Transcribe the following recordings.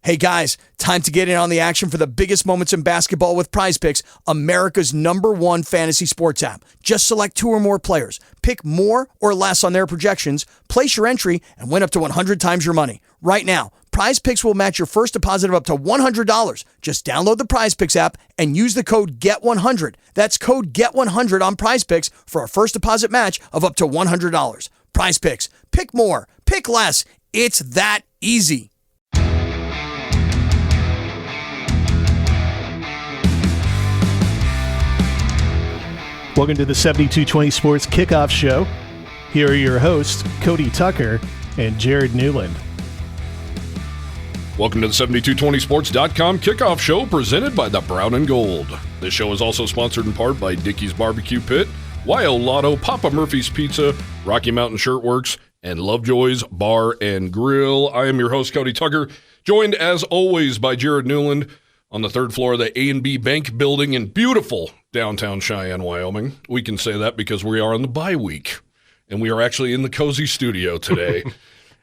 Hey guys, time to get in on the action for the biggest moments in basketball with Prize Picks, America's #1 fantasy sports app. Just select 2 or more players, pick more or less on their projections, place your entry, and win up to 100 times your money. Right now, Prize Picks will match your first deposit of up to $100. Just download the Prize Picks app and use the code GET100. That's code GET100 on Prize Picks for a first deposit match of up to $100. Prize Picks. Pick more. Pick less. It's that easy. Welcome to the 7220 Sports Kickoff Show. Here are your hosts, Cody Tucker and Jared Newland. Welcome to the 7220sports.com Kickoff Show presented by the Brown and Gold. This show is also sponsored in part by Dickey's Barbecue Pit, YO Lotto, Papa Murphy's Pizza, Rocky Mountain Shirtworks, and Lovejoy's Bar and Grill. I am your host, Cody Tucker, joined as always by Jared Newland on the third floor of the A&B Bank building in beautiful downtown Cheyenne, Wyoming. We can say that because we are on the bye week, and we are actually in the cozy studio today,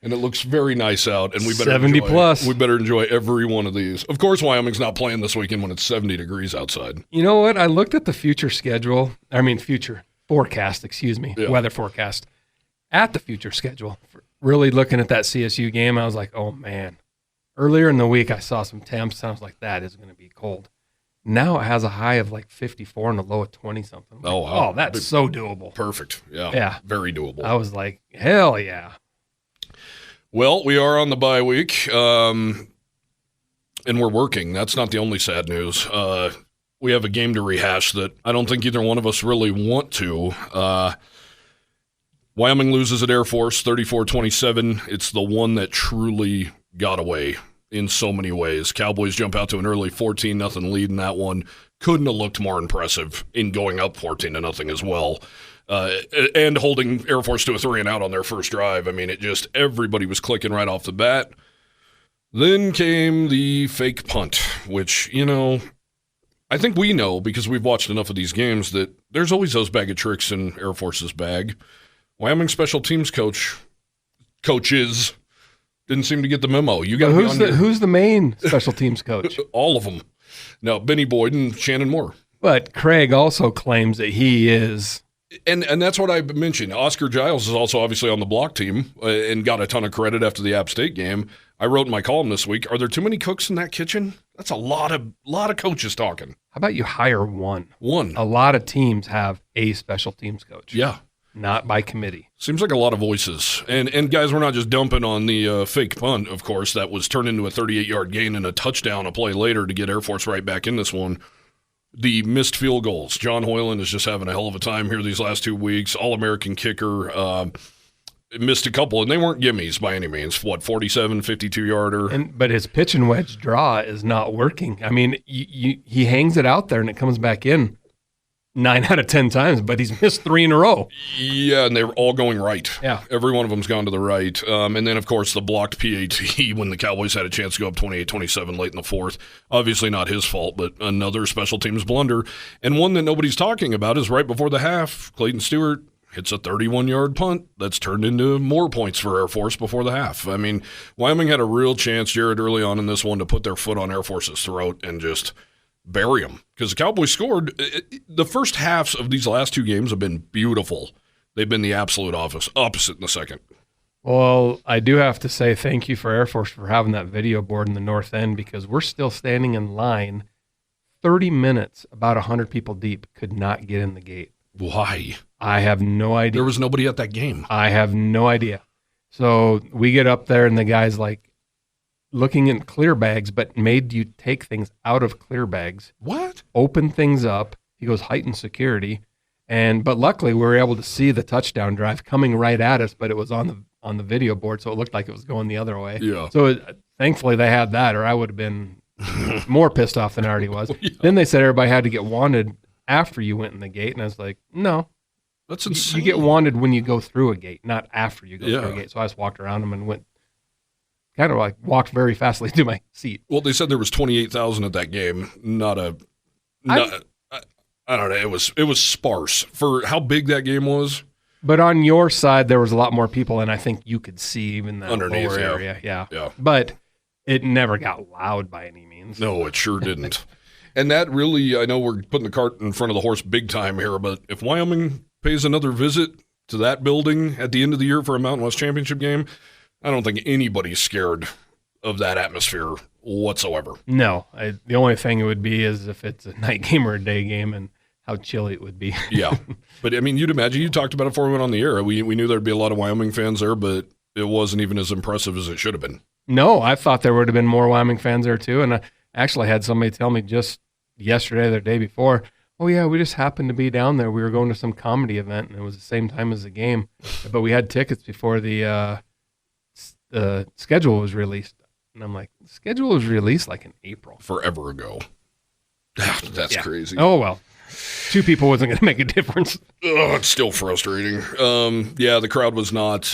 and it looks very nice out. And we better 70 plus. We better enjoy every one of these. Of course, Wyoming's not playing this weekend when it's 70 degrees outside. You know what? I looked at the future forecast, Yeah. weather forecast, at the future schedule. Really looking at that CSU game, I was like, oh, man. Earlier in the week, I saw some temps, and I was like, that is going to be cold. Now it has a high of like 54 and a low of 20-something. Oh, wow. Oh, that's so doable. Perfect. Yeah. Very doable. I was like, hell yeah. Well, we are on the bye week, and we're working. That's not the only sad news. We have a game to rehash that I don't think either one of us really want to. Wyoming loses at Air Force 34-27. It's the one that truly got away in so many ways. Cowboys jump out to an early 14-0 lead in that one. Couldn't have looked more impressive in going up 14-0 as well. And holding Air Force to a 3-and-out on their first drive. I mean, everybody was clicking right off the bat. Then came the fake punt, which, I think we know because we've watched enough of these games that there's always those bag of tricks in Air Force's bag. Wyoming special teams coaches didn't seem to get the memo. You got who's the main special teams coach? All of them. No, Benny Boyd and Shannon Moore. But Craig also claims that he is. And that's what I mentioned. Oscar Giles is also obviously on the block team and got a ton of credit after the App State game. I wrote in my column this week, are there too many cooks in that kitchen? That's a lot of coaches talking. How about you hire one? One. A lot of teams have a special teams coach. Yeah. Not by committee. Seems like a lot of voices. And guys, we're not just dumping on the fake punt, of course. That was turned into a 38-yard gain and a touchdown a play later to get Air Force right back in this one. The missed field goals. John Hoyland is just having a hell of a time here these last 2 weeks. All-American kicker. Missed a couple, and they weren't gimmies by any means. 47, 52-yarder. But his pitch and wedge draw is not working. I mean, he hangs it out there, and it comes back in 9 out of 10 times, but he's missed 3 in a row. Yeah, and they're all going right. Yeah. Every one of them's gone to the right. And then, of course, the blocked PAT when the Cowboys had a chance to go up 28-27 late in the fourth. Obviously not his fault, but another special teams blunder. And one that nobody's talking about is right before the half, Clayton Stewart hits a 31-yard punt that's turned into more points for Air Force before the half. I mean, Wyoming had a real chance, Jared, early on in this one to put their foot on Air Force's throat and just bury them because the Cowboys scored. The first halves of these last 2 games have been beautiful. They've been the absolute opposite in the second. Well, I do have to say thank you for Air Force for having that video board in the north end because we're still standing in line 30 minutes, about 100 people deep, could not get in the gate. Why? I have no idea. There was nobody at that game. I have no idea. So we get up there and the guy's like, looking in clear bags, but made you take things out of clear bags. What? Open things up. He goes heightened security, but luckily we were able to see the touchdown drive coming right at us, but it was on the video board, so it looked like it was going the other way. Yeah. So thankfully they had that, or I would have been more pissed off than I already was. Yeah. Then they said everybody had to get wanted after you went in the gate, and I was like, no. That's insane. You get wanted when you go through a gate, not after you go Yeah. through a gate. So I just walked around them and walked very fastly to my seat. Well, they said there was 28,000 at that game. I don't know. It was sparse for how big that game was. But on your side, there was a lot more people, and I think you could see even that Underneath, lower yeah. area. Yeah. Yeah. But it never got loud by any means. No, it sure didn't. And that really, I know we're putting the cart in front of the horse big time here, but if Wyoming pays another visit to that building at the end of the year for a Mountain West Championship game, I don't think anybody's scared of that atmosphere whatsoever. No, the only thing it would be is if it's a night game or a day game and how chilly it would be. Yeah. But, I mean, you'd imagine, you talked about it before we went on the air. We knew there'd be a lot of Wyoming fans there, but it wasn't even as impressive as it should have been. No, I thought there would have been more Wyoming fans there too. And I actually had somebody tell me just yesterday or the day before, oh, yeah, we just happened to be down there. We were going to some comedy event, and it was the same time as the game. But we had tickets before the schedule was released. And I'm like, the schedule was released like in April. Forever ago. That's crazy. Oh, well. 2 people wasn't going to make a difference. Oh, it's still frustrating. Yeah, the crowd was not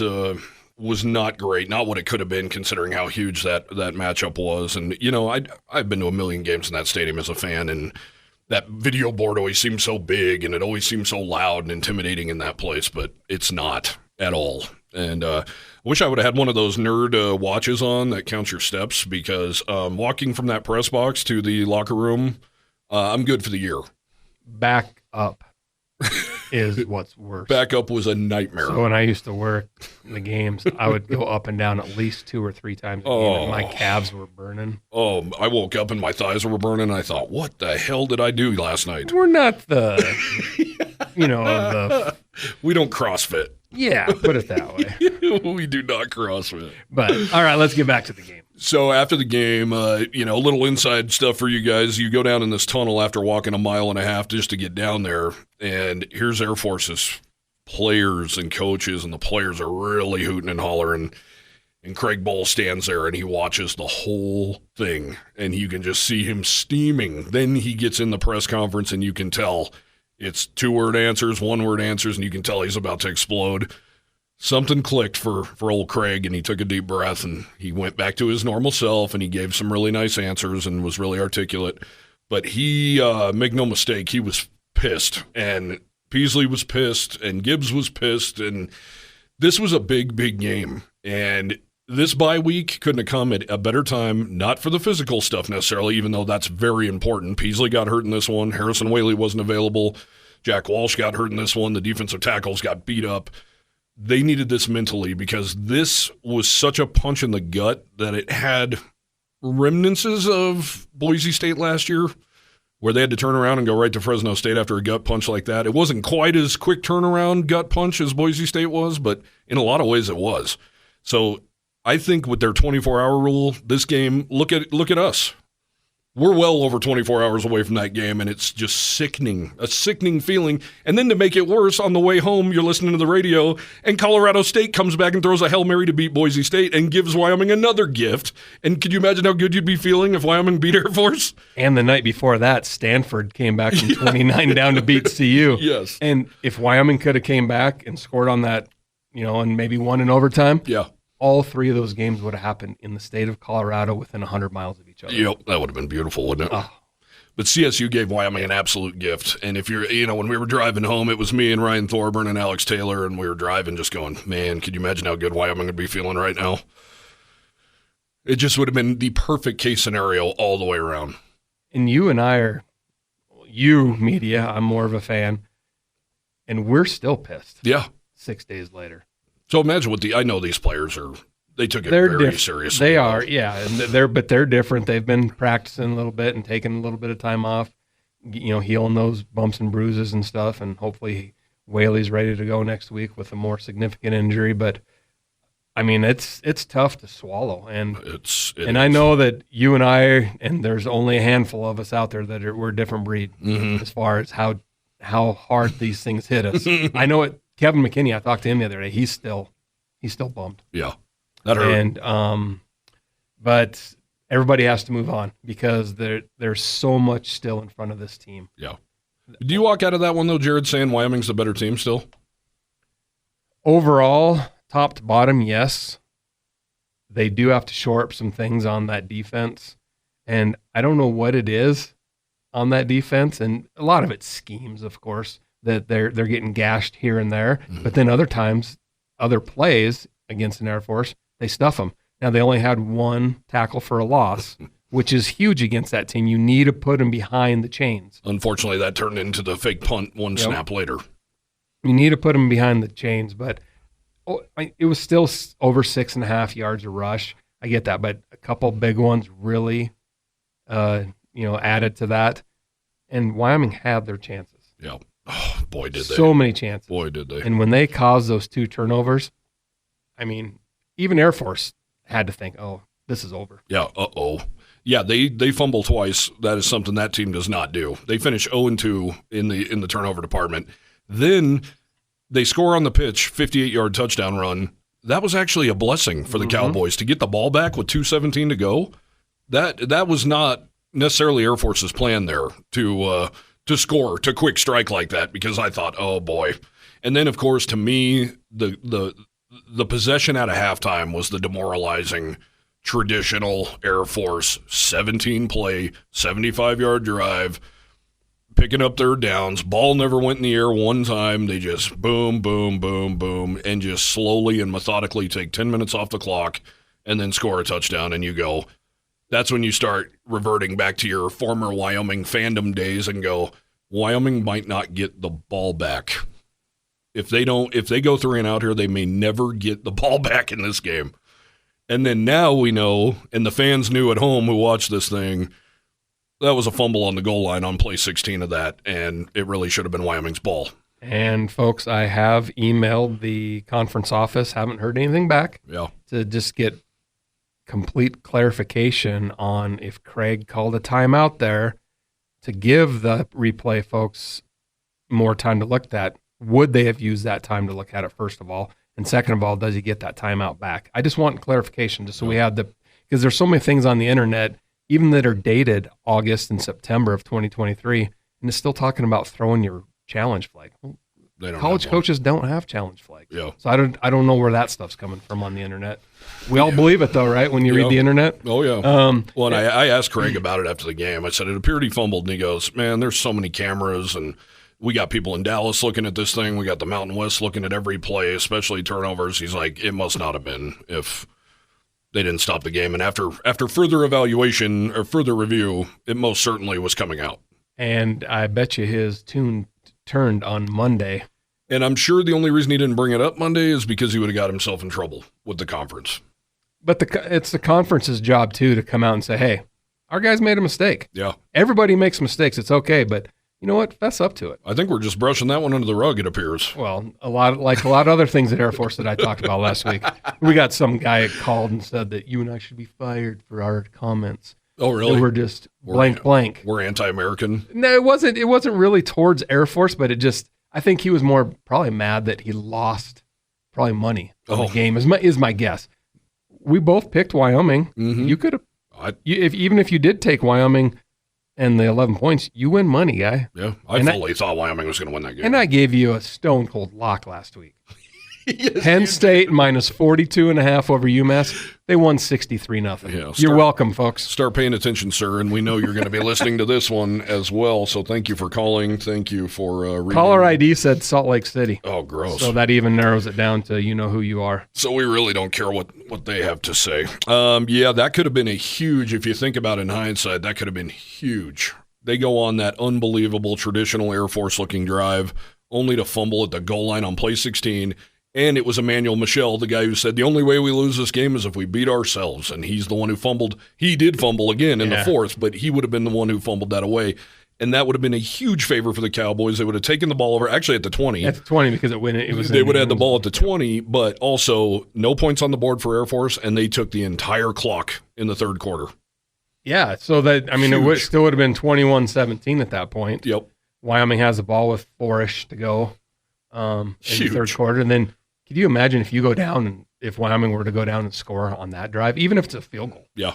great. Not what it could have been, considering how huge that matchup was. And, you know, I've been to a million games in that stadium as a fan, and that video board always seems so big, and it always seems so loud and intimidating in that place, but it's not at all. And I wish I would have had one of those nerd watches on that counts your steps, because walking from that press box to the locker room, I'm good for the year. Back up is what's worse. Back up was a nightmare. So when I used to work the games, I would go up and down at least 2 or 3 times a game, and my calves were burning. Oh, I woke up and my thighs were burning, and I thought, what the hell did I do last night? We're not the, We don't CrossFit. Yeah, put it that way. We do not CrossFit. But, all right, let's get back to the game. So after the game, a little inside stuff for you guys. You go down in this tunnel after walking 1.5 miles just to get down there, and here's Air Force's players and coaches, and the players are really hooting and hollering. And Craig Bull stands there, and he watches the whole thing, and you can just see him steaming. Then he gets in the press conference, and you can tell it's 2-word answers, 1-word answers, and you can tell he's about to explode. Something clicked for old Craig, and he took a deep breath, and he went back to his normal self, and he gave some really nice answers and was really articulate. But he, make no mistake, he was pissed, and Peasley was pissed, and Gibbs was pissed, and this was a big, big game. And this bye week couldn't have come at a better time, not for the physical stuff necessarily, even though that's very important. Peasley got hurt in this one. Harrison Whaley wasn't available. Jack Walsh got hurt in this one. The defensive tackles got beat up. They needed this mentally, because this was such a punch in the gut that it had remnants of Boise State last year, where they had to turn around and go right to Fresno State after a gut punch like that. It wasn't quite as quick turnaround gut punch as Boise State was, but in a lot of ways it was. So I think with their 24-hour rule, this game, look at us. We're well over 24 hours away from that game, and it's just sickening, a sickening feeling. And then to make it worse, on the way home, you're listening to the radio, and Colorado State comes back and throws a Hail Mary to beat Boise State and gives Wyoming another gift. And could you imagine how good you'd be feeling if Wyoming beat Air Force? And the night before that, Stanford came back from 29 down to beat CU. Yes. And if Wyoming could have came back and scored on that, and maybe won in overtime, yeah, all 3 of those games would have happened in the state of Colorado within 100 miles of each other. Yep, that would have been beautiful, wouldn't it? Oh. But CSU gave Wyoming an absolute gift. And if you're, when we were driving home, it was me and Ryan Thorburn and Alex Taylor, and we were driving just going, man, could you imagine how good Wyoming would be feeling right now? It just would have been the perfect case scenario all the way around. And you and I you media, I'm more of a fan, and we're still pissed. Yeah. 6 days later. So imagine I know these players they took it very seriously. They are, yeah. And they're different. They've been practicing a little bit and taking a little bit of time off, healing those bumps and bruises and stuff. And hopefully Whaley's ready to go next week with a more significant injury. But I mean, it's tough to swallow. And I know that you and I, and there's only a handful of us out there that we're a different breed as far as how hard these things hit us. I know it. Kevin McKinney, I talked to him the other day. He's still bummed. Yeah, that hurt. And but everybody has to move on, because there's so much still in front of this team. Yeah. Do you walk out of that one though, Jared, saying Wyoming's the better team still? Overall, top to bottom, yes. They do have to shore up some things on that defense, and I don't know what it is on that defense, and a lot of it's schemes, of course, that they're getting gashed here and there. But then other times, other plays against an Air Force, they stuff them. Now, they only had one tackle for a loss, which is huge against that team. You need to put them behind the chains. Unfortunately, that turned into the fake punt one snap later. You need to put them behind the chains, but it was still over 6.5 yards a rush. I get that, but a couple big ones really, added to that. And Wyoming had their chances. Yeah. Oh, boy, did they. So many chances. Boy, did they. And when they caused those 2 turnovers, I mean, even Air Force had to think, oh, this is over. Yeah, Yeah, they fumble twice. That is something that team does not do. They finish 0-2 in the turnover department. Then they score on the pitch, 58-yard touchdown run. That was actually a blessing for the Cowboys to get the ball back with 2:17 to go. That was not necessarily Air Force's plan there to score, to quick strike like that, because I thought, oh boy. And then of course, to me, the possession at a halftime was the demoralizing traditional Air Force 17-play, 75-yard drive, picking up third downs. Ball never went in the air one time. They just boom, boom, boom, boom, and just slowly and methodically take 10 minutes off the clock and then score a touchdown, and you go. That's when you start reverting back to your former Wyoming fandom days and go, Wyoming might not get the ball back. If they go 3 and out here, they may never get the ball back in this game. And then now we know, and the fans knew at home who watched this thing, that was a fumble on the goal line on play 16 of that, and it really should have been Wyoming's ball. And, folks, I have emailed the conference office, haven't heard anything back, to just get complete clarification on if Craig called a timeout there to give the replay folks more time to look at that. Would they have used that time to look at it, first of all? And second of all, does he get that timeout back? I just want clarification, just so we have because there's so many things on the internet, even that are dated August and September of 2023, and it's still talking about throwing your challenge flag. College coaches don't have challenge flags. Yeah. So I don't know where that stuff's coming from on the internet. We all believe it though, right? When you read the internet. Oh yeah. Well, and I asked Craig about it after the game. I said it appeared he fumbled, and he goes, "Man, there's so many cameras, and we got people in Dallas looking at this thing. We got the Mountain West looking at every play, especially turnovers." He's like, "It must not have been if they didn't stop the game." And after further evaluation or further review, it most certainly was coming out. And I bet you his tune turned on Monday. And I'm sure the only reason he didn't bring it up Monday is because he would have got himself in trouble with the conference. But it's the conference's job, too, to come out and say, hey, our guys made a mistake. Yeah. Everybody makes mistakes. It's okay, but you know what? Fess up to it. I think we're just brushing that one under the rug, it appears. Well, a lot of other things at Air Force that I talked about last week. We got some guy called and said that you and I should be fired for our comments. Oh, really? We're just blank. We're anti-American? No, it wasn't really towards Air Force, but I think he was more probably mad that he lost probably money on the game, is my guess. We both picked Wyoming. Mm-hmm. You could have, even if you did take Wyoming and the 11 points, you win money, guy. Yeah, I fully thought Wyoming was going to win that game. And I gave you a stone cold lock last week. Yes, Penn State minus 42.5 over UMass. They won 63-0. Yeah, you're welcome, folks. Start paying attention, sir, and we know you're going to be listening to this one as well. So thank you for calling. Thank you for reading. Caller ID said Salt Lake City. Oh, gross. So that even narrows it down to you know who you are. So we really don't care what they have to say. Yeah, that could have been a huge, if you think about it in hindsight, that could have been huge. They go on that unbelievable traditional Air Force-looking drive, only to fumble at the goal line on play 16. And it was Emmanuel Michel, the guy who said the only way we lose this game is if we beat ourselves. And he's the one who fumbled. He did fumble again in the fourth, but he would have been the one who fumbled that away. And that would have been a huge favor for the Cowboys. They would have taken the ball over, actually at the 20. At the 20 because they would have had the ball at the 20, but also no points on the board for Air Force, and they took the entire clock in the third quarter. Yeah, so that, it still would have been 21-17 at that point. Yep. Wyoming has the ball with 4-ish to go in the third quarter. And then could you imagine if you go down and if Wyoming were to go down and score on that drive, even if it's a field goal? Yeah.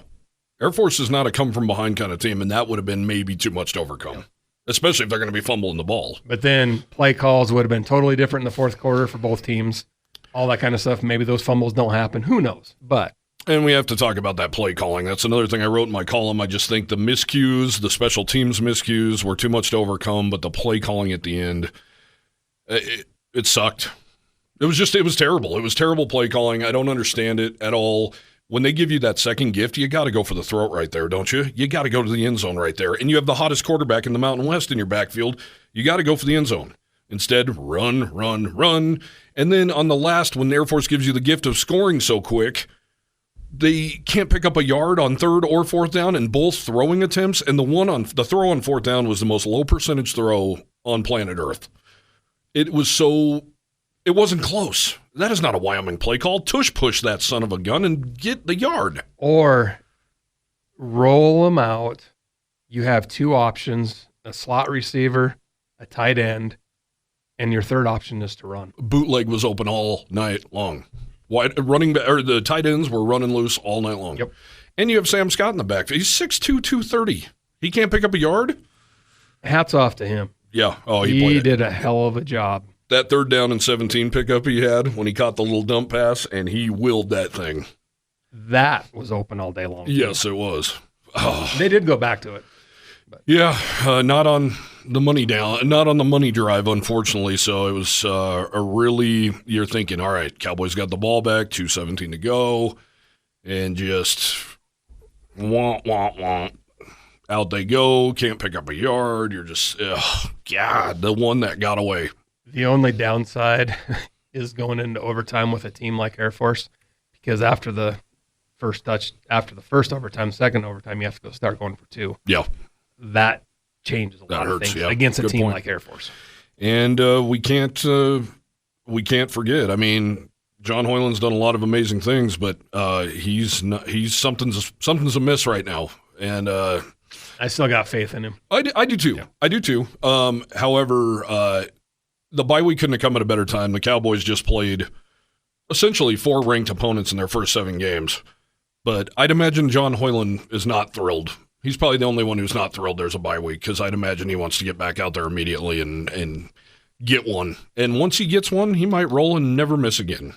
Air Force is not a come-from-behind kind of team, and that would have been maybe too much to overcome, especially if they're going to be fumbling the ball. But then play calls would have been totally different in the fourth quarter for both teams, all that kind of stuff. Maybe those fumbles don't happen. Who knows? And we have to talk about that play calling. That's another thing I wrote in my column. I just think the miscues, the special teams miscues were too much to overcome, but the play calling at the end, it sucked. It was terrible. It was terrible play calling. I don't understand it at all. when they give you that second gift, you got to go for the throat right there, don't you? You got to go to the end zone right there. And you have the hottest quarterback in the Mountain West in your backfield. You got to go for the end zone. Instead, run. And then on the last, when the Air Force gives you the gift of scoring so quick, they can't pick up a yard on third or fourth down in both throwing attempts. And the throw on fourth down was the most low percentage throw on planet Earth. It wasn't close. That is not a Wyoming play call. Tush push that son of a gun and get the yard. Or roll them out. You have two options, a slot receiver, a tight end, and your third option is to run. Bootleg was open all night long. The tight ends were running loose all night long. Yep. And you have Sam Scott in the back. He's 6'2", 230. He can't pick up a yard? Hats off to him. Yeah. Oh, he did a hell of a job. That 3rd down and 17 pickup he had when he caught the little dump pass, and he willed that thing. That was open all day long. Yes, it was. Oh. They did go back to it. Yeah, not on the money drive, unfortunately. So it was you're thinking, all right, Cowboys got the ball back, 2:17 to go, and just wah. Out they go, can't pick up a yard. You're just, God, the one that got away. The only downside is going into overtime with a team like Air Force, because after the first overtime, second overtime, you have to go start going for 2. Yeah. That changes a lot of things against a team like Air Force. And we can't forget. I mean, John Hoyland's done a lot of amazing things, but something's amiss right now. And I still got faith in him. I do too. Yeah. I do too. However, the bye week couldn't have come at a better time. The Cowboys just played essentially 4 ranked opponents in their first 7 games. But I'd imagine John Hoyland is not thrilled. He's probably the only one who's not thrilled there's a bye week, because I'd imagine he wants to get back out there immediately and get one. And once he gets one, he might roll and never miss again.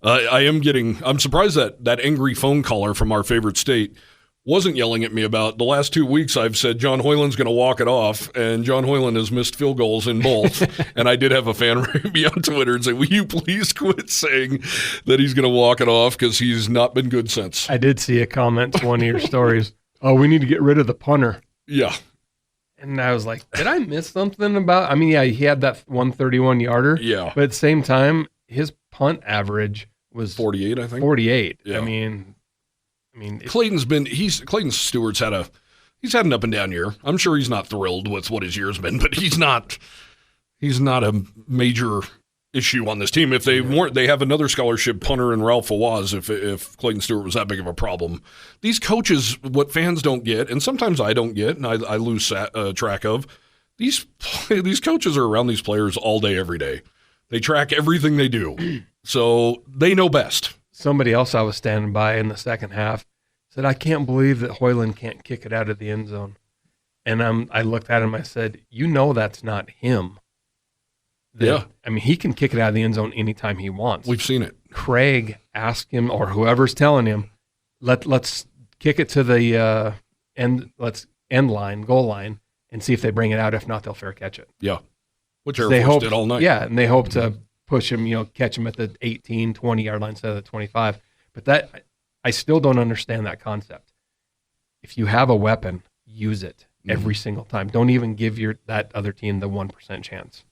I'm surprised that angry phone caller from our favorite state wasn't yelling at me about the last 2 weeks. I've said John Hoyland's going to walk it off, and John Hoyland has missed field goals in both. And I did have a fan write me on Twitter and say, will you please quit saying that he's going to walk it off, because he's not been good since. I did see a comment to one of your stories. Oh, we need to get rid of the punter. Yeah. And I was like, did I miss something about? I mean, yeah, he had that 131-yarder. Yeah. But at the same time, his punt average was 48, I think. 48. Yeah. I mean, Clayton Stewart's had an up and down year. I'm sure he's not thrilled with what his year's been, but he's not a major issue on this team. If they weren't, they have another scholarship punter in Ralph Fawaz. If Clayton Stewart was that big of a problem, these coaches, what fans don't get, and sometimes I don't get, and I lose track of, these coaches are around these players all day, every day. They track everything they do, so they know best. Somebody else I was standing by in the second half said, I can't believe that Hoyland can't kick it out of the end zone. And I looked at him, I said, that's not him. Yeah. I mean, he can kick it out of the end zone anytime he wants. We've seen it. Craig asked him, or whoever's telling him, let's kick it to the end line, goal line, and see if they bring it out. If not, they'll fair catch it. Yeah. Which Air Force did all night. Yeah, and they hope to push him, catch him at the 18, 20-yard line instead of the 25. But that, I still don't understand that concept. If you have a weapon, use it every single time. Don't even give that other team the 1% chance.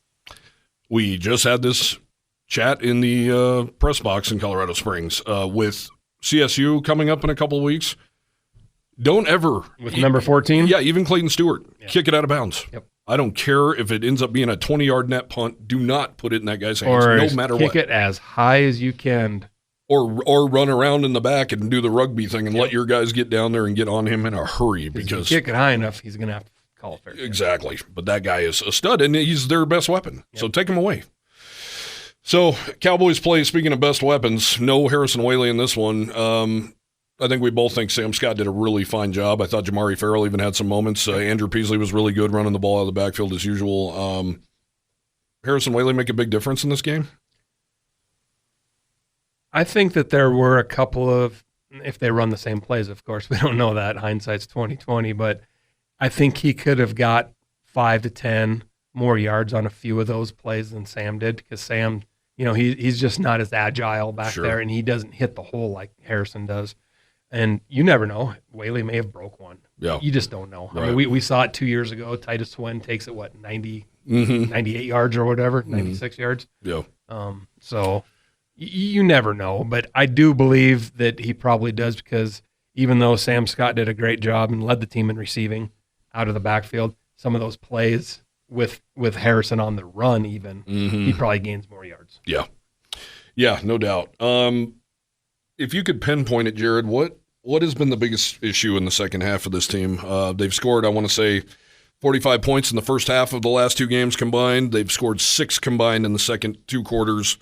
We just had this chat in the press box in Colorado Springs with CSU coming up in a couple of weeks. Don't ever. With number 14? Yeah, even Clayton Stewart. Yeah. Kick it out of bounds. Yep. I don't care if it ends up being a 20-yard net punt. Do not put it in that guy's hands, or no matter what. Kick it as high as you can. Or run around in the back and do the rugby thing and let your guys get down there and get on him in a hurry. Because if you kick it high enough, he's going to have to call it fair. Exactly. But that guy is a stud, and he's their best weapon. Yep. So take him away. So Cowboys play, speaking of best weapons, no Harrison Whaley in this one. I think we both think Sam Scott did a really fine job. I thought Jamari Farrell even had some moments. Andrew Peasley was really good running the ball out of the backfield as usual. Harrison Whaley make a big difference in this game? I think that there were a couple of, if they run the same plays, of course, we don't know that. Hindsight's 20/20, but I think he could have got 5 to 10 more yards on a few of those plays than Sam did, because Sam, he's just not as agile back there, and he doesn't hit the hole like Harrison does. And you never know. Whaley may have broke one. Yeah. You just don't know. Right. I mean, we saw it 2 years ago. Titus Swin takes it, 98 yards or whatever, 96 yards. Yeah. So you never know. But I do believe that he probably does, because even though Sam Scott did a great job and led the team in receiving out of the backfield, some of those plays with Harrison on the run even, he probably gains more yards. Yeah. Yeah, no doubt. If you could pinpoint it, Jared, what has been the biggest issue in the second half of this team? They've scored, I want to say, 45 points in the first half of the last two games combined. They've scored 6 combined in the second 2 quarters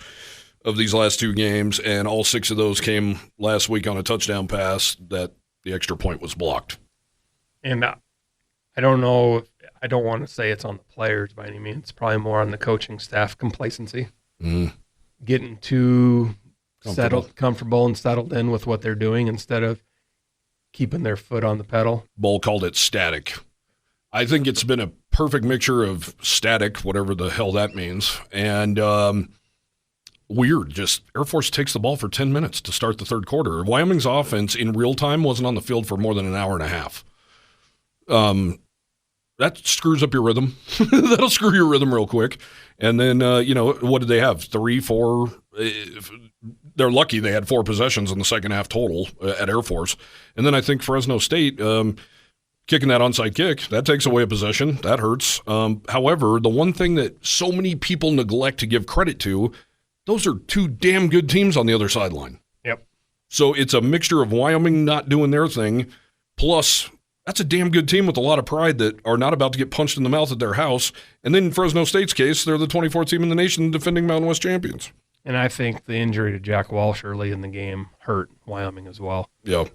of these last 2 games, and all 6 of those came last week on a touchdown pass that the extra point was blocked. And I don't know, I don't want to say it's on the players by any means. It's probably more on the coaching staff complacency. Getting too comfortable and settled in with what they're doing instead of keeping their foot on the pedal. Bull called it static. I think it's been a perfect mixture of static, whatever the hell that means, and weird. Just Air Force takes the ball for 10 minutes to start the third quarter. Wyoming's offense in real time wasn't on the field for more than an hour and a half. That screws up your rhythm. That'll screw your rhythm real quick. And then, what did they have? 3, 4? They're lucky they had 4 possessions in the second half total at Air Force. And then I think Fresno State kicking that onside kick, that takes away a possession. That hurts. However, the one thing that so many people neglect to give credit to, those are 2 damn good teams on the other sideline. Yep. So it's a mixture of Wyoming not doing their thing, plus that's a damn good team with a lot of pride that are not about to get punched in the mouth at their house. And then in Fresno State's case, they're the 24th team in the nation defending Mountain West champions. And I think the injury to Jack Walsh early in the game hurt Wyoming as well. Yeah.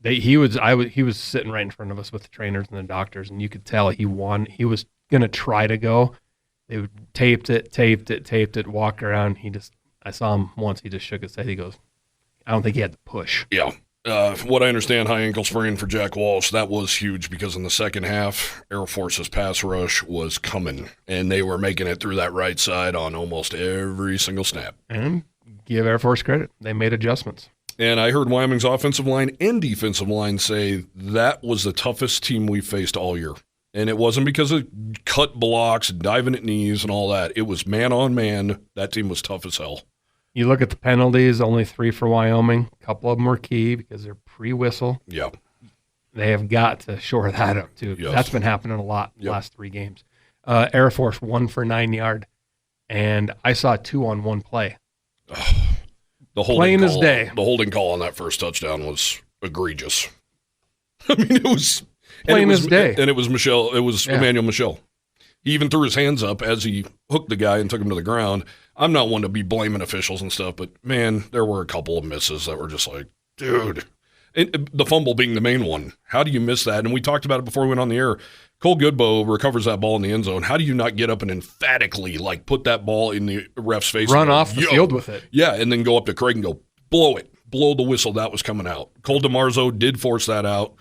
He was sitting right in front of us with the trainers and the doctors, and you could tell he was going to try to go. They taped it, walked around. I saw him once. He just shook his head. He goes, I don't think he had the push. Yeah. What I understand, high ankle sprain for Jack Walsh, that was huge because in the second half, Air Force's pass rush was coming, and they were making it through that right side on almost every single snap. And give Air Force credit. They made adjustments. And I heard Wyoming's offensive line and defensive line say that was the toughest team we faced all year. And it wasn't because of cut blocks and diving at knees and all that. It was man on man. That team was tough as hell. You look at the penalties, only 3 for Wyoming. A couple of them were key because they're pre-whistle. Yeah. They have got to shore that up, too. Yes. That's been happening a lot the last 3 games. Air Force 1 for 9 yard, and I saw 2 on 1 play. The plain as day. The holding call on that first touchdown was egregious. I mean, it was plain as day. And it was Michelle. It was Emmanuel Michelle. He even threw his hands up as he hooked the guy and took him to the ground. I'm not one to be blaming officials and stuff, but man, there were a couple of misses that were just like, dude. And the fumble being the main one. How do you miss that? And we talked about it before we went on the air. Cole Goodbow recovers that ball in the end zone. How do you not get up and emphatically put that ball in the ref's face? Run off the field with it. Yeah, and then go up to Craig and go, blow it. Blow the whistle. That was coming out. Cole DeMarzo did force that out.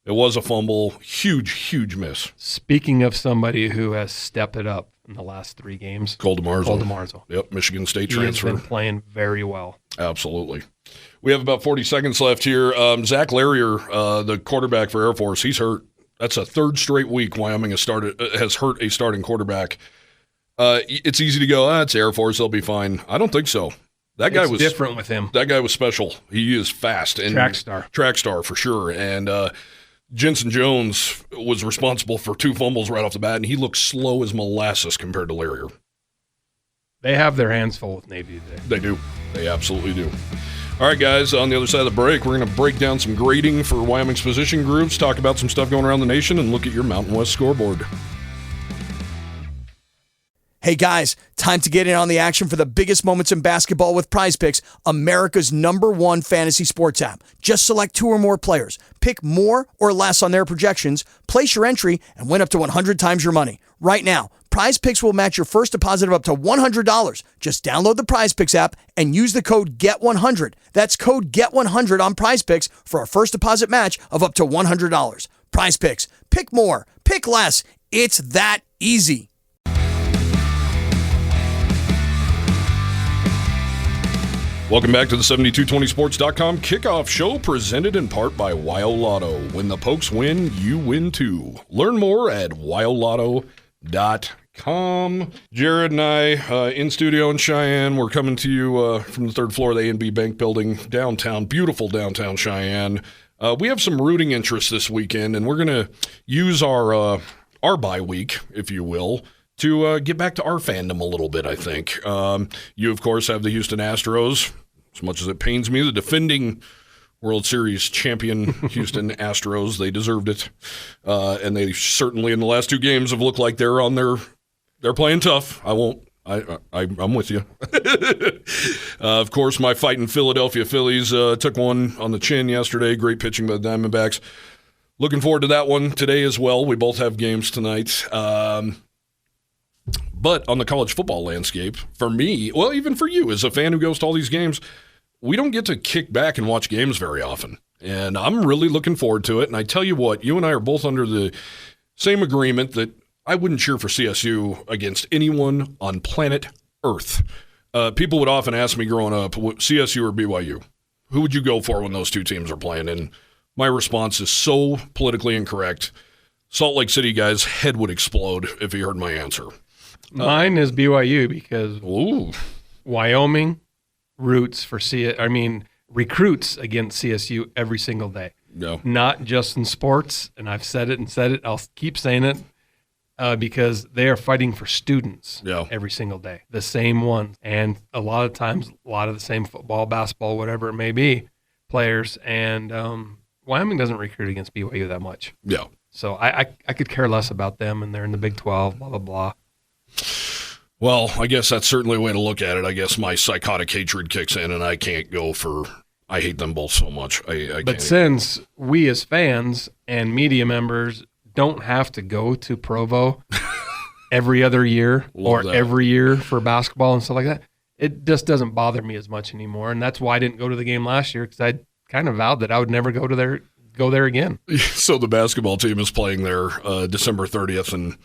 It was a fumble. Huge, huge miss. Speaking of somebody who has stepped it up in the last 3 games. Cole DeMarzo. Cole DeMarzo. Yep, Michigan State he transfer. Has been playing very well. Absolutely. We have about 40 seconds left here. Zach Larrier, the quarterback for Air Force, he's hurt. That's a 3rd straight week Wyoming has hurt a starting quarterback. It's easy to go, it's Air Force, they'll be fine. I don't think so. That guy was different with him. That guy was special. He is fast. And Track star for sure. And Jensen Jones was responsible for 2 fumbles right off the bat, and he looked slow as molasses compared to Larrier. They have their hands full with Navy today. They do. They absolutely do. All right, guys, on the other side of the break, we're going to break down some grading for Wyoming's position groups, talk about some stuff going around the nation, and look at your Mountain West scoreboard. Hey guys, time to get in on the action for the biggest moments in basketball with Prize Picks, America's #1 fantasy sports app. Just select 2 or more players, pick more or less on their projections, place your entry, and win up to 100 times your money. Right now, Prize Picks will match your first deposit of up to $100. Just download the Prize Picks app and use the code GET100. That's code GET100 on Prize Picks for a first deposit match of up to $100. Prize Picks. Pick more. Pick less. It's that easy. Welcome back to the 7220sports.com kickoff show, presented in part by Wild Lotto. When the Pokes win, you win too. Learn more at wildlotto.com. Jared and I in studio in Cheyenne. We're coming to you from the third floor of the A&B Bank Building, downtown, beautiful downtown Cheyenne. We have some rooting interest this weekend, and we're going to use our bye week, if you will, to get back to our fandom a little bit, I think. You, of course, have the Houston Astros. As much as it pains me, the defending World Series champion Houston Astros, they deserved it. And they certainly, in the last two games, have looked like they're playing tough. I'm with you. Of course, my fighting Philadelphia Phillies took one on the chin yesterday. Great pitching by the Diamondbacks. Looking forward to that one today as well. We both have games tonight. But on the college football landscape, for me, well, even for you as a fan who goes to all these games, we don't get to kick back and watch games very often. And I'm really looking forward to it. And I tell you what, you and I are both under the same agreement that I wouldn't cheer for CSU against anyone on planet Earth. People would often ask me growing up, CSU or BYU? Who would you go for when those two teams are playing? And my response is so politically incorrect. Salt Lake City guy's head would explode if he heard my answer. Mine is BYU because Ooh. Wyoming recruits against CSU every single day. No. Not just in sports, and I've said it, I'll keep saying it, because they are fighting for students every single day, the same ones. And a lot of times, a lot of the same football, basketball, whatever it may be, players. And Wyoming doesn't recruit against BYU that much. Yeah. So I could care less about them, and they're in the Big 12, blah, blah, blah. Well, I guess that's certainly a way to look at it. I guess my psychotic hatred kicks in, and I can't go for – I hate them both so much. I but can't. Since we as fans and media members don't have to go to Provo every other year every year for basketball and stuff like that, it just doesn't bother me as much anymore. And that's why I didn't go to the game last year, because I kind of vowed that I would never go there again. So the basketball team is playing there December 30th, and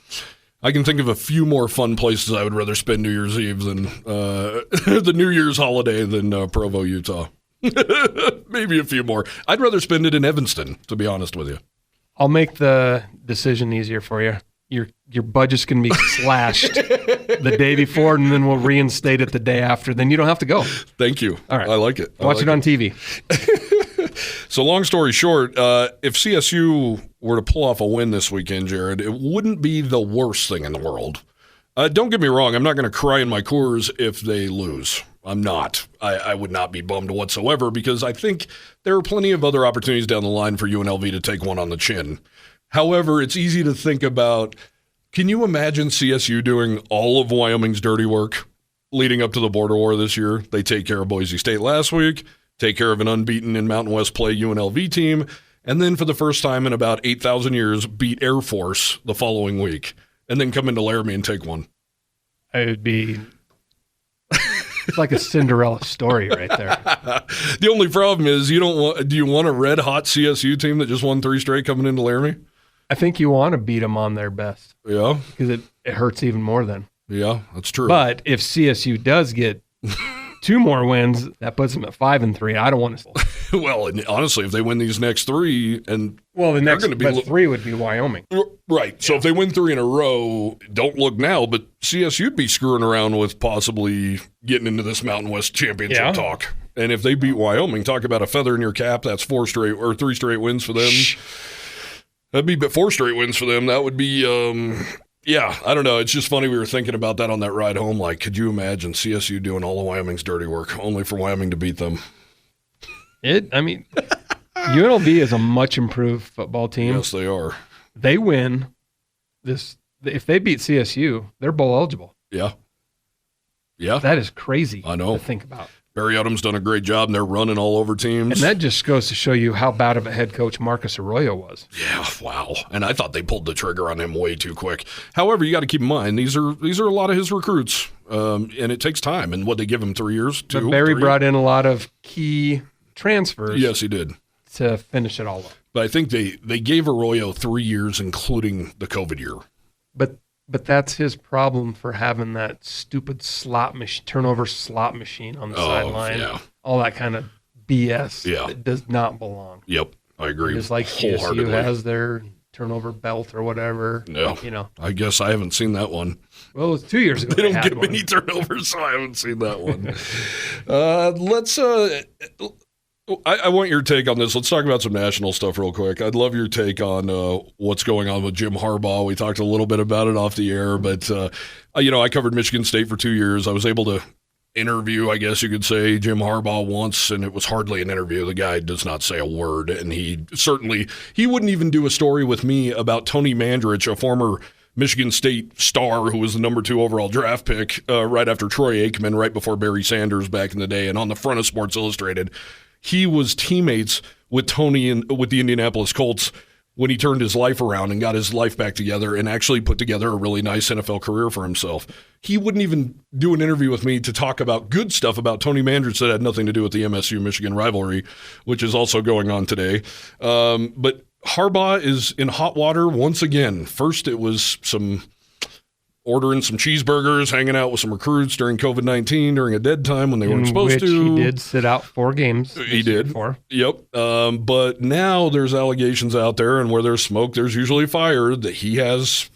I can think of a few more fun places I would rather spend New Year's Eve than the New Year's holiday than Provo, Utah. Maybe a few more. I'd rather spend it in Evanston, to be honest with you. I'll make the decision easier for you. Your budget's going to be slashed the day before, and then we'll reinstate it the day after. Then you don't have to go. Thank you. All right. I like it. Watch it on TV. So long story short, if CSU were to pull off a win this weekend, Jared, it wouldn't be the worst thing in the world. Don't get me wrong. I'm not going to cry in my Coors if they lose. I'm not. I would not be bummed whatsoever, because I think there are plenty of other opportunities down the line for UNLV to take one on the chin. However, it's easy to think about, can you imagine CSU doing all of Wyoming's dirty work leading up to the border war this year? They take care of Boise State last week, take care of an unbeaten in Mountain West play UNLV team, and then for the first time in about 8,000 years, beat Air Force the following week, and then come into Laramie and take one. It would be it's like a Cinderella story right there. The only problem is do you want a red-hot CSU team that just won 3 straight coming into Laramie? I think you want to beat them on their best. Yeah. Because it hurts even more then. Yeah, that's true. But if CSU does get 2 more wins, that puts them at 5-3. I don't want to. Well, and honestly, if they win these next 3, and the next 3 would be Wyoming, right? So if they win 3 in a row, don't look now, but CSU'd be screwing around with possibly getting into this Mountain West championship talk. And if they beat Wyoming, talk about a feather in your cap. That's 3 straight wins for them. That'd be 4 straight wins for them. That would be. Yeah, I don't know. It's just funny. We were thinking about that on that ride home. Like, could you imagine CSU doing all of Wyoming's dirty work, only for Wyoming to beat them? UNLV is a much improved football team. Yes, they are. They win this. If they beat CSU, they're bowl eligible. Yeah. That is crazy. I know. To think about. Barry Odom's done a great job, and they're running all over teams. And that just goes to show you how bad of a head coach Marcus Arroyo was. Yeah, wow. And I thought they pulled the trigger on him way too quick. However, you got to keep in mind, these are a lot of his recruits, and it takes time. And what, they give him 3 years? But Barry brought in a lot of key transfers. Yes, he did. To finish it all up. But I think they gave Arroyo 3 years, including the COVID year. But that's his problem for having that stupid turnover slot machine on the sideline. Yeah. all that kind of BS. Yeah. It does not belong. Yep, I agree. Just like CSU wholeheartedly. has their turnover belt or whatever. Yeah. You know. I guess I haven't seen that one. Well, it was 2 years ago. They don't had get one. many turnovers, so I haven't seen that one. I want your take on this. Let's talk about some national stuff real quick. I'd love your take on what's going on with Jim Harbaugh. We talked a little bit about it off the air, but I covered Michigan State for 2 years. I was able to interview, I guess you could say, Jim Harbaugh once, and it was hardly an interview. The guy does not say a word, and he wouldn't even do a story with me about Tony Mandrich, a former Michigan State star who was the number 2 overall draft pick right after Troy Aikman, right before Barry Sanders back in the day. And on the front of Sports Illustrated, he was teammates with Tony with the Indianapolis Colts when he turned his life around and got his life back together and actually put together a really nice NFL career for himself. He wouldn't even do an interview with me to talk about good stuff about Tony Mandrich that had nothing to do with the MSU-Michigan rivalry, which is also going on today. But Harbaugh is in hot water once again. First, it was ordering some cheeseburgers, hanging out with some recruits during COVID-19 during a dead time when they weren't supposed to. He did sit out 4 games. He did. Before. Yep. But now there's allegations out there, and where there's smoke, there's usually fire, that he has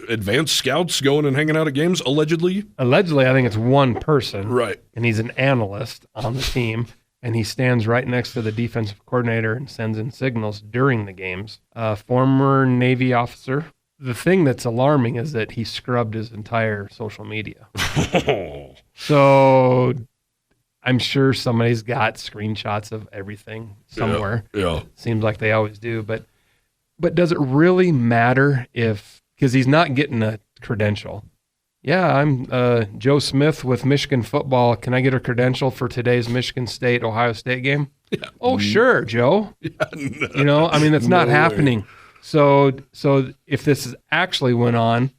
advanced scouts going and hanging out at games, allegedly. Allegedly, I think it's one person. Right. And he's an analyst on the team. And he stands right next to the defensive coordinator and sends in signals during the games. Former Navy officer. The thing that's alarming is that he scrubbed his entire social media. So I'm sure somebody's got screenshots of everything somewhere. Yeah. Seems like they always do. But does it really matter because he's not getting a credential? Yeah, I'm Joe Smith with Michigan football. Can I get a credential for today's Michigan State-Ohio State game? Yeah. Oh, sure, Joe. Yeah, That's not happening. So if this actually went on,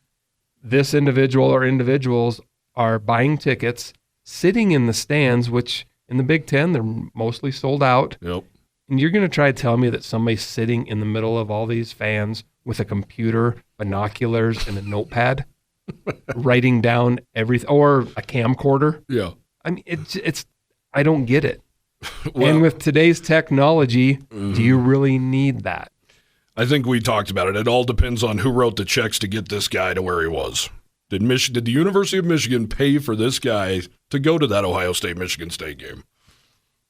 this individual or individuals are buying tickets, sitting in the stands, which in the Big Ten, they're mostly sold out. Yep. And you're going to try to tell me that somebody's sitting in the middle of all these fans with a computer, binoculars, and a notepad, writing down everything, or a camcorder? Yeah. I mean, it's I don't get it. Well, and with today's technology, do you really need that? I think we talked about it. It all depends on who wrote the checks to get this guy to where he was. Did the University of Michigan pay for this guy to go to that Ohio State-Michigan State game?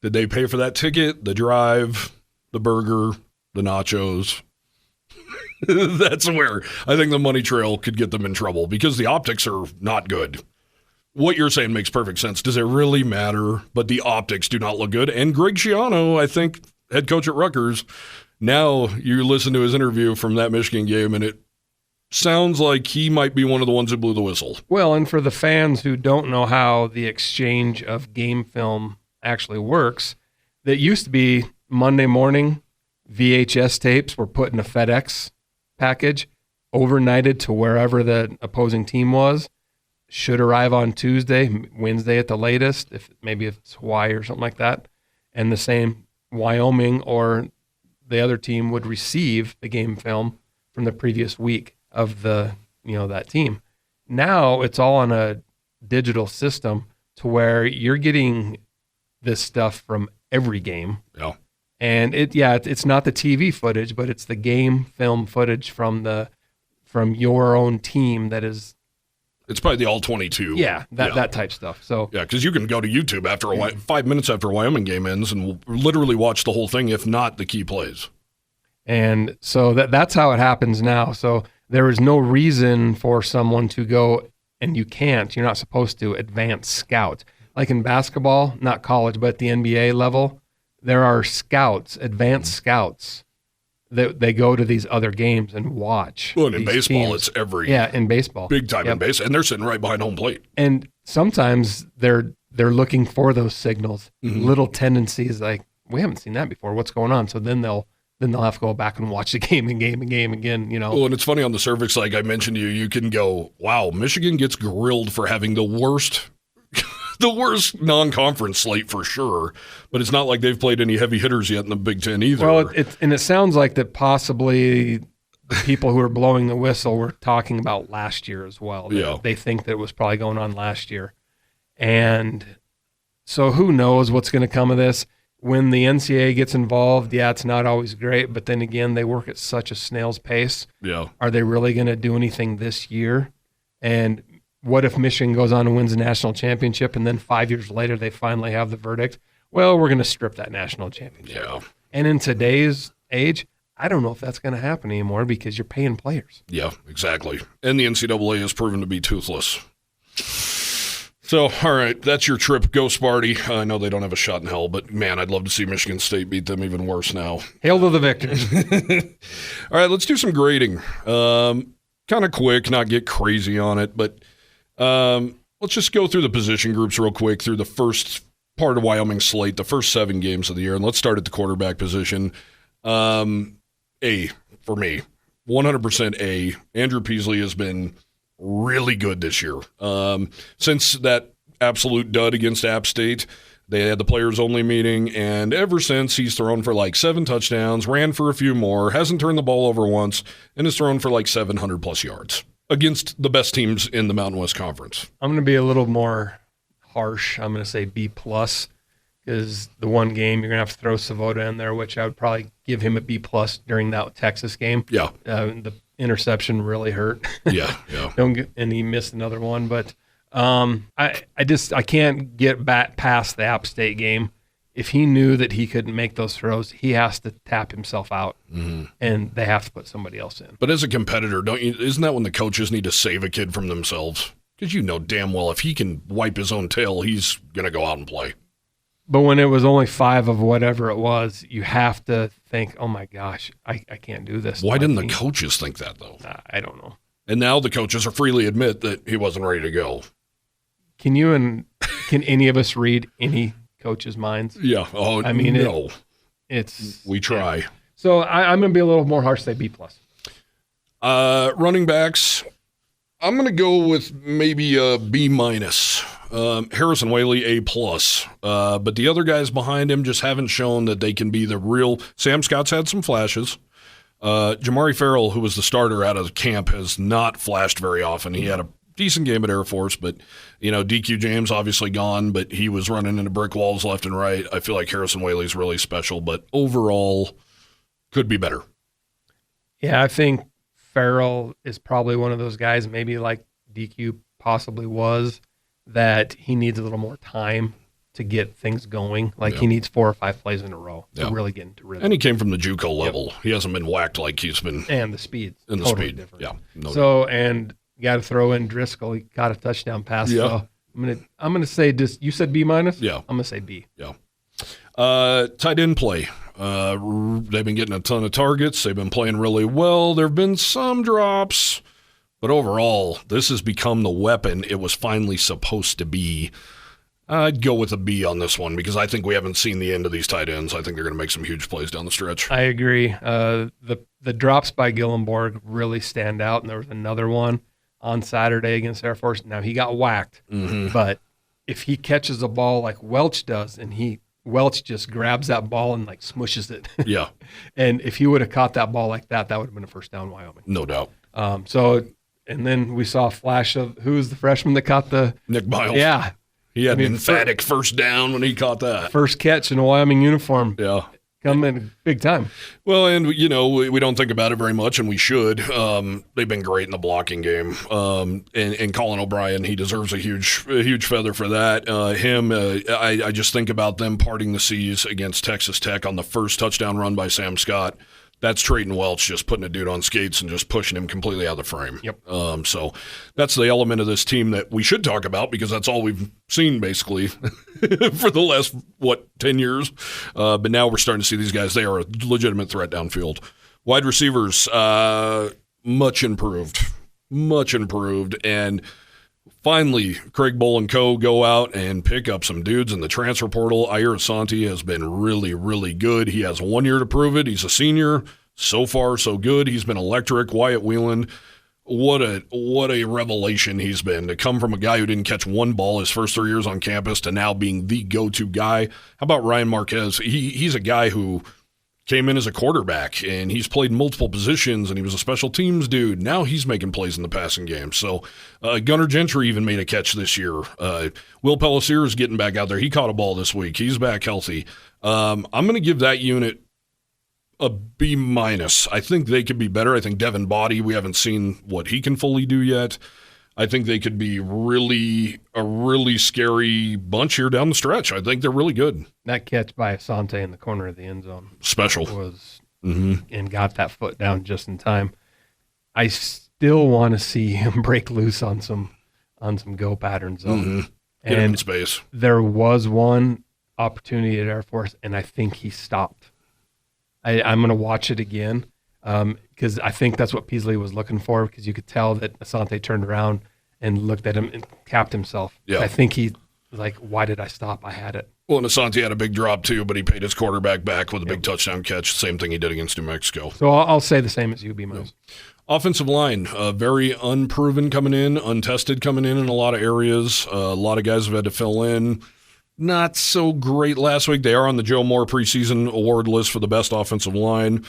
Did they pay for that ticket, the drive, the burger, the nachos? That's where I think the money trail could get them in trouble because the optics are not good. What you're saying makes perfect sense. Does it really matter? But the optics do not look good. And Greg Schiano, I think, head coach at Rutgers, now you listen to his interview from that Michigan game, and it sounds like he might be one of the ones who blew the whistle. Well, and for the fans who don't know how the exchange of game film actually works, that used to be Monday morning, VHS tapes were put in a FedEx package, overnighted to wherever the opposing team was, should arrive on Tuesday, Wednesday at the latest, if it's Hawaii or something like that, and the same Wyoming or the other team would receive the game film from the previous week of that team. Now it's all on a digital system to where you're getting this stuff from every game. Yeah. And it's not the TV footage, but it's the game film footage from your own team that is. It's probably the all 22. That type stuff. So yeah, because you can go to YouTube after 5 minutes after a Wyoming game ends and literally watch the whole thing, if not the key plays. And so that's how it happens now. So there is no reason for someone to go, and you're not supposed to advance scout. Like in basketball, not college, but at the NBA level, there are scouts, advanced scouts, that they go to these other games and watch. Well, and in these baseball, teams. it's every in baseball, big time in baseball, and they're sitting right behind home plate. And sometimes they're looking for those signals, little tendencies like we haven't seen that before. What's going on? So then they'll have to go back and watch the game again. Well, and it's funny on the cervix, like I mentioned to you, you can go, wow, Michigan gets grilled for having the worst non-conference slate for sure, but it's not like they've played any heavy hitters yet in the Big Ten either. Well, it sounds like that possibly the people who are blowing the whistle were talking about last year as well. Yeah. They think that it was probably going on last year. And So who knows what's going to come of this? When the NCAA gets involved, yeah, it's not always great, but then again, they work at such a snail's pace. Yeah. Are they really going to do anything this year? And what if Michigan goes on and wins a national championship, and then 5 years later they finally have the verdict? Well, we're going to strip that national championship. Yeah. And in today's age, I don't know if that's going to happen anymore because you're paying players. Yeah, exactly. And the NCAA has proven to be toothless. So, all right, that's your trip. Go Sparty. I know they don't have a shot in hell, but, man, I'd love to see Michigan State beat them even worse now. Hail to the victors. All right, let's do some grading. Kind of quick, not get crazy on it, but let's just go through the position groups real quick through the first part of Wyoming's slate, the first 7 games of the year, and let's start at the quarterback position. A for me, 100% A. Andrew Peasley has been really good this year. Since that absolute dud against App State, they had the players-only meeting, and ever since he's thrown for like 7 touchdowns, ran for a few more, hasn't turned the ball over once, and has thrown for like 700-plus yards against the best teams in the Mountain West Conference. I'm going to be a little more harsh. I'm going to say B+, because the one game you're going to have to throw Savoda in there, which I would probably give him a B+ during that Texas game. Yeah. The interception really hurt. Yeah. And he missed another one, but I can't get back past the App State game. If he knew that he couldn't make those throws, he has to tap himself out, and they have to put somebody else in. But as a competitor, isn't that when the coaches need to save a kid from themselves? Because you know damn well if he can wipe his own tail, he's going to go out and play. But when it was only 5 of whatever it was, you have to think, oh my gosh, I can't do this. Why didn't the coaches think that, though? I don't know. And now the coaches are freely admit that he wasn't ready to go. Can any of us read any coach's minds? Yeah. Oh, I mean, no. We try. Yeah. So I'm going to be a little more harsh, say B+. Running backs, I'm going to go with maybe a B-. Harrison Whaley, A+. But the other guys behind him just haven't shown that they can be the real. Sam Scott's had some flashes. Jamari Farrell, who was the starter out of camp, has not flashed very often. He had a decent game at Air Force, but, DQ James obviously gone, but he was running into brick walls left and right. I feel like Harrison Whaley's really special, but overall could be better. Yeah, I think Farrell is probably one of those guys, maybe like DQ possibly was, that he needs a little more time to get things going. He needs 4 or 5 plays in a row to really get into rhythm. And he came from the JUCO level. Yep. He hasn't been whacked like he's been. And the speed. And totally the speed. Different. Yeah. No so, doubt. And you got to throw in Driscoll. He got a touchdown pass. Yeah. So I'm gonna say just, you said B-? Yeah. I'm gonna say B. Yeah. Tight end play. They've been getting a ton of targets. They've been playing really well. There have been some drops. But overall, this has become the weapon it was finally supposed to be. I'd go with a B on this one because I think we haven't seen the end of these tight ends. I think they're going to make some huge plays down the stretch. I agree. The drops by Gillenborg really stand out, and there was another one on Saturday against Air Force. Now, he got whacked, but if he catches a ball like Welch does, and Welch just grabs that ball and smushes it. Yeah. And if he would have caught that ball like that, that would have been a first down Wyoming. No doubt. And then we saw a flash of who was the freshman that caught the Nick Miles. Yeah. He had an emphatic first down when he caught that. First catch in a Wyoming uniform. Yeah. Coming big time. Well, and, we don't think about it very much, and we should. They've been great in the blocking game. And Colin O'Brien, he deserves a huge feather for that. I just think about them parting the seas against Texas Tech on the first touchdown run by Sam Scott. That's Trayton Welch just putting a dude on skates and just pushing him completely out of the frame. Yep. So that's the element of this team that we should talk about because that's all we've seen basically for the last, 10 years. But now we're starting to see these guys. They are a legitimate threat downfield. Wide receivers, much improved. And finally, Craig Bowl and co. go out and pick up some dudes in the transfer portal. Ayer Asante has been really, really good. He has 1 year to prove it. He's a senior. So far, so good. He's been electric. Wyatt Whelan, what a revelation he's been. To come from a guy who didn't catch one ball his first 3 years on campus to now being the go-to guy. How about Ryan Marquez? He's a guy who came in as a quarterback, and he's played multiple positions, and he was a special teams dude. Now he's making plays in the passing game. So Gunnar Gentry even made a catch this year. Will Pellissier is getting back out there. He caught a ball this week. He's back healthy. I'm going to give that unit a B-. I think they could be better. I think Devin Body, we haven't seen what he can fully do yet. I think they could be a really scary bunch here down the stretch. I think they're really good. That catch by Asante in the corner of the end zone Special. was and got that foot down just in time. I still want to see him break loose on some go patterns though. Get him in space. There was one opportunity at Air Force, and I think he stopped. I'm going to watch it again. Because I think that's what Peasley was looking for, because you could tell that Asante turned around and looked at him and capped himself. Yeah. I think he was like, why did I stop? I had it. Well, and Asante had a big drop too, but he paid his quarterback back with a big touchdown catch. Same thing he did against New Mexico. So I'll say the same as you, B-. Offensive line, very unproven coming in, untested coming in a lot of areas. A lot of guys have had to fill in. Not so great last week. They are on the Joe Moore preseason award list for the best offensive line.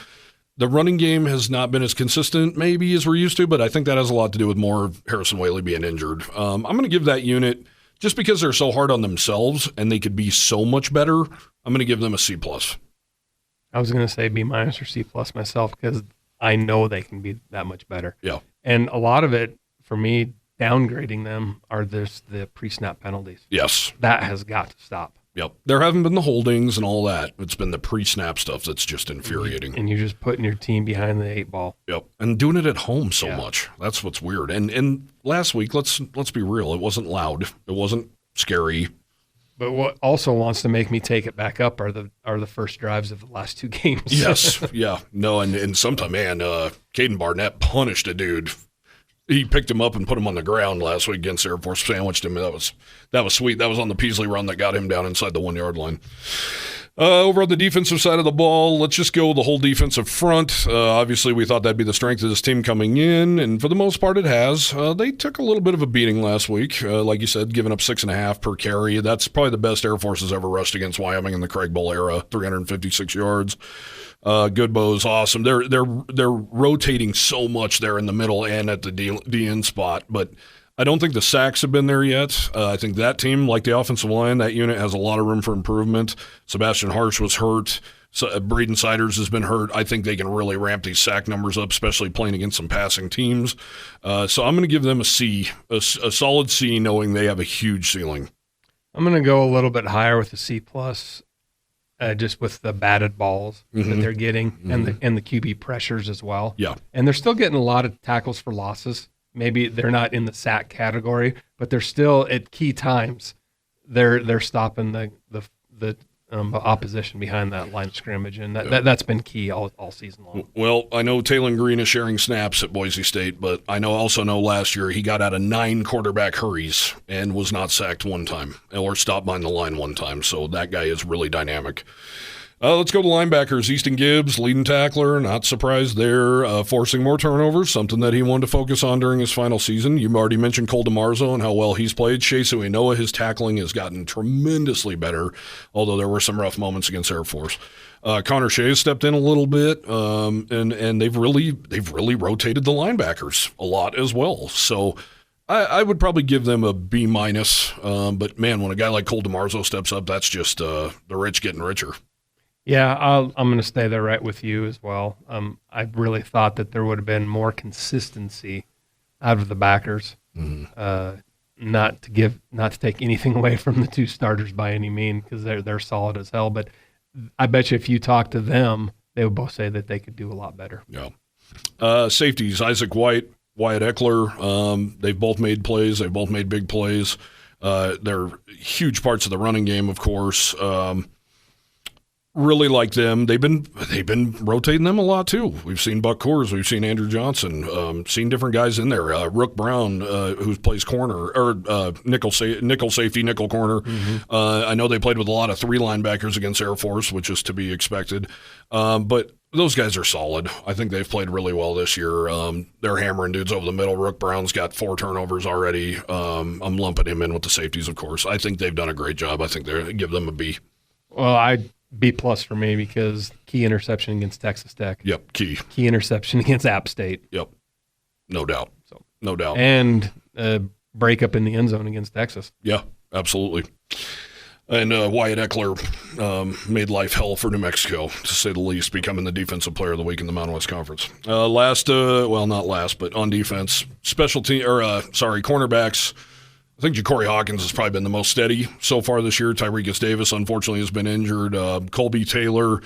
The running game has not been as consistent maybe as we're used to, but I think that has a lot to do with more of Harrison Whaley being injured. I'm going to give that unit, just because they're so hard on themselves and they could be so much better, I'm going to give them a C+. I was going to say B- or C+ myself, because I know they can be that much better. Yeah. And a lot of it, for me, downgrading them are the pre-snap penalties. Yes. That has got to stop. Yep. There haven't been the holdings and all that. It's been the pre-snap stuff that's just infuriating. And you're just putting your team behind the 8 ball. Yep. And doing it at home so much. That's what's weird. And last week, let's be real, it wasn't loud. It wasn't scary. But what also wants to make me take it back up are the first drives of the last 2 games. Yes. Yeah. No, and sometimes, man, Caden Barnett punished a dude. He picked him up and put him on the ground last week against Air Force, sandwiched him. That was sweet. That was on the Peasley run that got him down inside the 1-yard line. Over on the defensive side of the ball, let's just go the whole defensive front. Obviously, we thought that'd be the strength of this team coming in, and for the most part, it has. They took a little bit of a beating last week. Like you said, giving up 6.5 per carry. That's probably the best Air Force has ever rushed against Wyoming in the Craig Bowl era, 356 yards. Goodbow's awesome. They're rotating so much there in the middle and at the DN spot, but I don't think the sacks have been there yet. I think that team, like the offensive line, that unit has a lot of room for improvement. Sebastian Harsh was hurt. So, Braden Siders has been hurt. I think they can really ramp these sack numbers up, especially playing against some passing teams. So I'm going to give them a C, a solid C, knowing they have a huge ceiling. I'm going to go a little bit higher with the C+. Just with the batted balls that they're getting and the QB pressures as well. Yeah. And they're still getting a lot of tackles for losses. Maybe they're not in the sack category, but they're still at key times. They're stopping the opposition behind that line of scrimmage, and that's been key all season long. Well, I know Taylon Green is sharing snaps at Boise State, but I also know last year he got out of 9 quarterback hurries and was not sacked one time or stopped behind the line one time, so that guy is really dynamic. Let's go to linebackers. Easton Gibbs, leading tackler, not surprised there, forcing more turnovers, something that he wanted to focus on during his final season. You already mentioned Cole DeMarzo and how well he's played. Shea Suinoa, his tackling has gotten tremendously better, although there were some rough moments against Air Force. Connor Shea stepped in a little bit, and they've really rotated the linebackers a lot as well. So I would probably give them a B-, but man, when a guy like Cole DeMarzo steps up, that's just the rich getting richer. Yeah, I'm going to stay there right with you as well. I really thought that there would have been more consistency out of the backers. Not to take anything away from the 2 starters by any means, because they're solid as hell. But I bet you if you talk to them, they would both say that they could do a lot better. Yeah. Safeties, Isaac White, Wyatt Eckler, they've both made plays. They've both made big plays. They're huge parts of the running game, of course. Really like them. They've been rotating them a lot too. We've seen Buck Coors, we've seen Andrew Johnson, seen different guys in there. Rook Brown, who plays corner or nickel safety, nickel corner. I know they played with a lot of 3 linebackers against Air Force, which is to be expected. But those guys are solid. I think they've played really well this year. They're hammering dudes over the middle. Rook Brown's got 4 turnovers already. I'm lumping him in with the safeties, of course. I think they've done a great job. I think they give them a B. Well, B+ for me because key interception against Texas Tech. Yep, key. Key interception against App State. Yep, no doubt. So no doubt. And breakup in the end zone against Texas. Yeah, absolutely. And Wyatt Eckler made life hell for New Mexico, to say the least, becoming the Defensive Player of the Week in the Mountain West Conference. Not last, but on defense, cornerbacks. I think Ja'Cory Hawkins has probably been the most steady so far this year. Tyrekus Davis, unfortunately, has been injured. Colby Taylor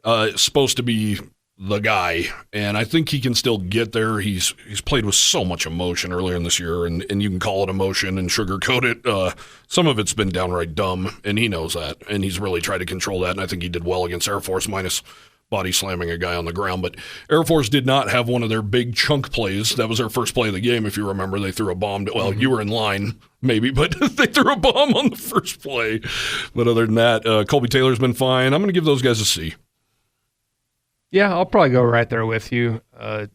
is supposed to be the guy, and I think he can still get there. He's played with so much emotion earlier in this year, and you can call it emotion and sugarcoat it. Some of it's been downright dumb, and he knows that, and he's really tried to control that, and I think he did well against Air Force, minus body slamming a guy on the ground. But Air Force did not have one of their big chunk plays. That was their first play of the game, if you remember. They threw a bomb. You were in line, maybe, but they threw a bomb on the first play. But other than that, Colby Taylor's been fine. I'm going to give those guys a C. Yeah, I'll probably go right there with you. The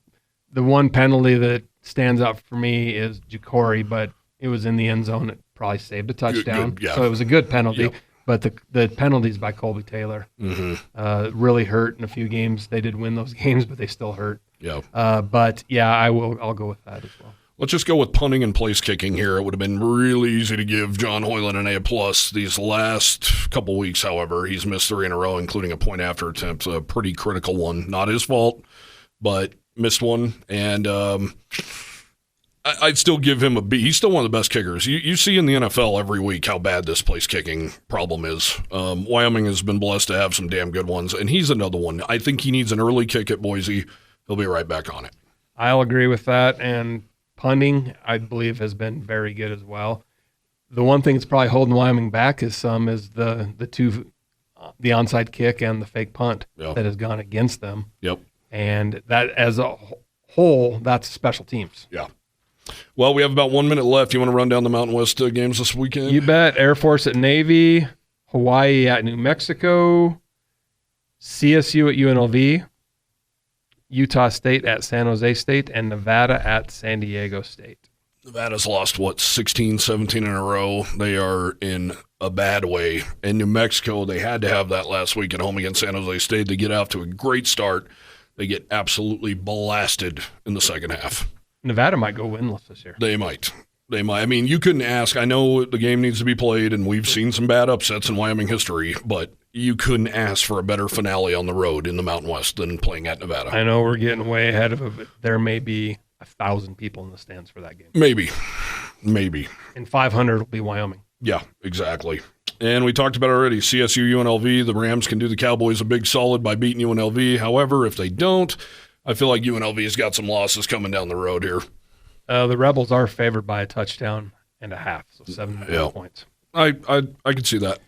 one penalty that stands out for me is Ja'Cory, but it was in the end zone. It probably saved a touchdown. Good, yeah. So it was a good penalty. Yep. But the penalties by Colby Taylor really hurt in a few games. They did win those games, but they still hurt. Yeah. But yeah, I'll go with that as well. Let's just go with punting and place kicking here. It would have been really easy to give John Hoyland an A+. These last couple weeks, however, he's missed 3 in a row, including a point after attempt, a pretty critical one. Not his fault, but missed one. And I'd still give him a B. He's still one of the best kickers. You see in the NFL every week how bad this place kicking problem is. Wyoming has been blessed to have some damn good ones, and he's another one. I think he needs an early kick at Boise. He'll be right back on it. I'll agree with that, and punting, I believe, has been very good as well. The one thing that's probably holding Wyoming back is the onside kick and the fake punt that has gone against them. Yep. And that as a whole, that's special teams. Yeah. Well, we have about 1 minute left. You want to run down the Mountain West games this weekend? You bet. Air Force at Navy, Hawaii at New Mexico, CSU at UNLV, Utah State at San Jose State, and Nevada at San Diego State. Nevada's lost, 16, 17 in a row. They are in a bad way. In New Mexico, they had to have that last week at home against San Jose State to get off to a great start. They get absolutely blasted in the second half. Nevada might go winless this year. They might. I mean, you couldn't ask. I know the game needs to be played, and we've seen some bad upsets in Wyoming history, but you couldn't ask for a better finale on the road in the Mountain West than playing at Nevada. I know we're getting way ahead of it, but there may be 1,000 people in the stands for that game. Maybe. And 500 will be Wyoming. Yeah, exactly. And we talked about it already, CSU, UNLV. The Rams can do the Cowboys a big solid by beating UNLV. However, if they don't, I feel like UNLV has got some losses coming down the road here. The Rebels are favored by a touchdown and a half, so 7 points. I could see that.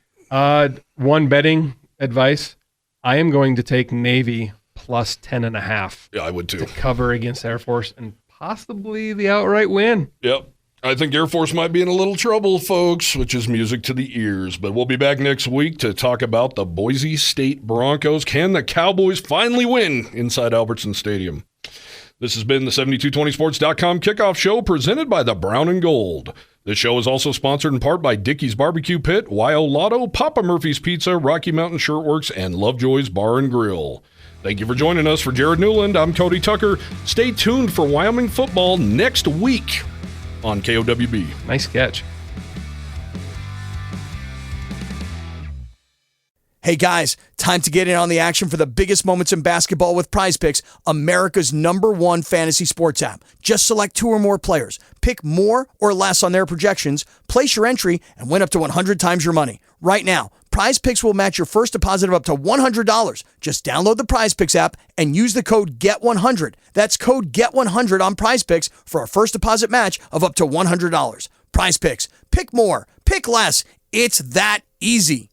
One betting advice, I am going to take Navy plus 10.5. Yeah, I would too. To cover against Air Force and possibly the outright win. Yep. I think Air Force might be in a little trouble, folks, which is music to the ears. But we'll be back next week to talk about the Boise State Broncos. Can the Cowboys finally win inside Albertson Stadium? This has been the 7220sports.com kickoff show presented by the Brown and Gold. This show is also sponsored in part by Dickey's Barbecue Pit, YO Lotto, Papa Murphy's Pizza, Rocky Mountain Shirtworks, and Lovejoy's Bar and Grill. Thank you for joining us. For Jared Newland, I'm Cody Tucker. Stay tuned for Wyoming football next week on KOWB. Nice catch. Hey guys, time to get in on the action for the biggest moments in basketball with Prize Picks, America's #1 fantasy sports app. Just select 2 or more players, pick more or less on their projections, place your entry, and win up to 100 times your money. Right now, Prize Picks will match your first deposit of up to $100. Just download the Prize Picks app and use the code GET100. That's code GET100 on Prize Picks for a first deposit match of up to $100. Prize Picks. Pick more. Pick less. It's that easy.